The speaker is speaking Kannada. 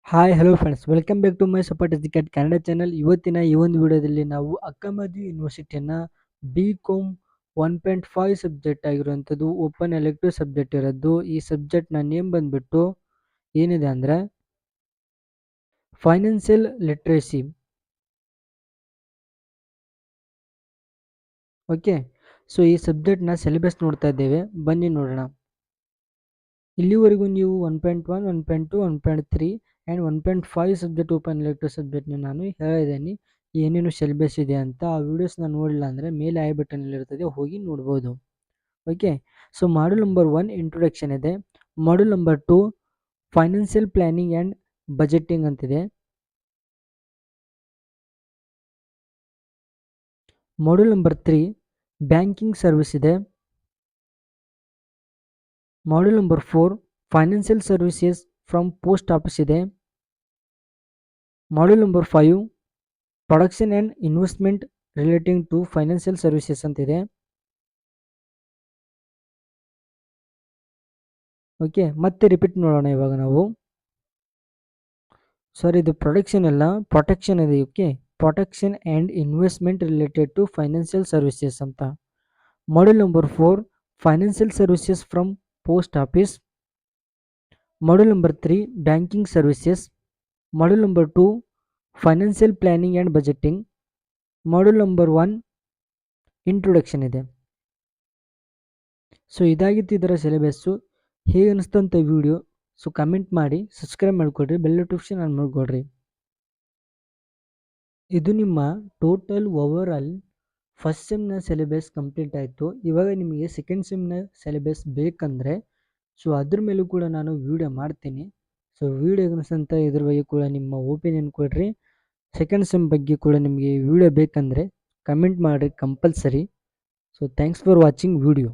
Hi hello friends, welcome back to my support educate Kannada channel. ಇವತ್ತಿನ ಈ ಒಂದು ವಿಡಿಯೋದಲ್ಲಿ ನಾವು ಅಕ್ಕಮದಿ ಯೂನಿವರ್ಸಿಟಿಯನ್ನು BCom 1.5 ಸಬ್ಜೆಕ್ಟ್ ಆಗಿರುವಂಥದ್ದು ಓಪನ್ ಎಲೆಕ್ಟಿವ್ ಸಬ್ಜೆಕ್ಟ್ ಇರೋದು. ಈ ಸಬ್ಜೆಕ್ಟ್ನ ನೇಮ್ ಬಂದ್ಬಿಟ್ಟು ಏನಿದೆ ಅಂದರೆ ಫೈನಾನ್ಷಿಯಲ್ ಲಿಟ್ರೇಸಿ. ಓಕೆ, ಸೊ ಈ ಸಬ್ಜೆಕ್ಟ್ನ ಸಿಲೆಬಸ್ ನೋಡ್ತಾ ಇದ್ದೇವೆ, ಬನ್ನಿ ನೋಡೋಣ. ಇಲ್ಲಿವರೆಗೂ ನೀವು 1.1, 1.2, 1.3 ಆ್ಯಂಡ್ 1.5 ಸಬ್ಜೆಕ್ಟ್ ಓಪನ್ ಎಲೆಕ್ಟಿವ್ ಸಬ್ಜೆಕ್ಟ್ನ ನಾನು ಹೇಳಿದ್ದೀನಿ ಏನೇನು ಸಿಲೆಬಸ್ ಇದೆ ಅಂತ. ಆ ವಿಡಿಯೋಸ್ನ ನೋಡಿಲ್ಲ ಅಂದರೆ ಮೇಲೆ ಐ ಬಟನಲ್ಲಿ ಇರ್ತದೆ, ಹೋಗಿ ನೋಡ್ಬೋದು. Okay, so module number 1 introduction ಇದೆ. Module number 2 financial planning and budgeting ಅಂತಿದೆ. ಮಾಡ್ಯೂಲ್ ನಂಬರ್ 3 ಬ್ಯಾಂಕಿಂಗ್ ಸರ್ವಿಸ್ ಇದೆ. Module number 4 financial services from post office ಇದೆ. Module number 5 production and investment relating to financial services ಅಂತಿದೆ. ಓಕೆ, ಮತ್ತೆ ರಿಪೀಟ್ ನೋಡೋಣ ಇವಾಗ ನಾವು. ಸರ್, ಇದು ಪ್ರೊಡಕ್ಷನ್ ಅಲ್ಲ, ಪ್ರೊಟೆಕ್ಷನ್ ಇದೆ. Okay, protection and investment related to financial services ಅಂತ. Module number 4 financial services from post office. Module number 3 banking services. Module number 2 financial planning and budgeting. Module number 1 introduction ಇದೆ. ಸೊ ಇದಾಗಿತ್ತು ಇದರ ಸಿಲೆಬಸ್ಸು. ಹೇಗೆ ಅನಿಸ್ತಂಥ ವಿಡಿಯೋ? ಸೊ ಕಮೆಂಟ್ ಮಾಡಿ, ಸಬ್ಸ್ಕ್ರೈಬ್ ಮಾಡಿಕೊಡ್ರಿ, ಬೆಲ್ ನೋಟಿಫಿಕೇಶನ್ ಆನ್ ಮಾಡಿಕೊಡ್ರಿ. ಇದು ನಿಮ್ಮ ಟೋಟಲ್ ಓವರಾಲ್ ಫಸ್ಟ್ ಸೆಮ್ನ ಸಿಲೆಬಸ್ ಕಂಪ್ಲೀಟ್ ಆಯಿತು. ಇವಾಗ ನಿಮಗೆ ಸೆಕೆಂಡ್ ಸೆಮ್ನ ಸಿಲೆಬಸ್ ಬೇಕಂದರೆ ಸೊ ಅದ್ರ ಮೇಲೂ ಕೂಡ ನಾನು ವಿಡಿಯೋ ಮಾಡ್ತೀನಿ. ಸೊ ವಿಡಿಯೋ ಅನಿಸ್ತಂಥ ಇದ್ರ ಬಗ್ಗೆ ಕೂಡ ನಿಮ್ಮ ಒಪಿನಿಯನ್ ಕೊಡ್ರಿ. ಸೆಕೆಂಡ್ ಸೆಮ್ ಬಗ್ಗೆ ಕೂಡ ನಿಮಗೆ ವಿಡಿಯೋ ಬೇಕಂದರೆ ಕಮೆಂಟ್ ಮಾಡಿರಿ compulsory. So thanks for watching video.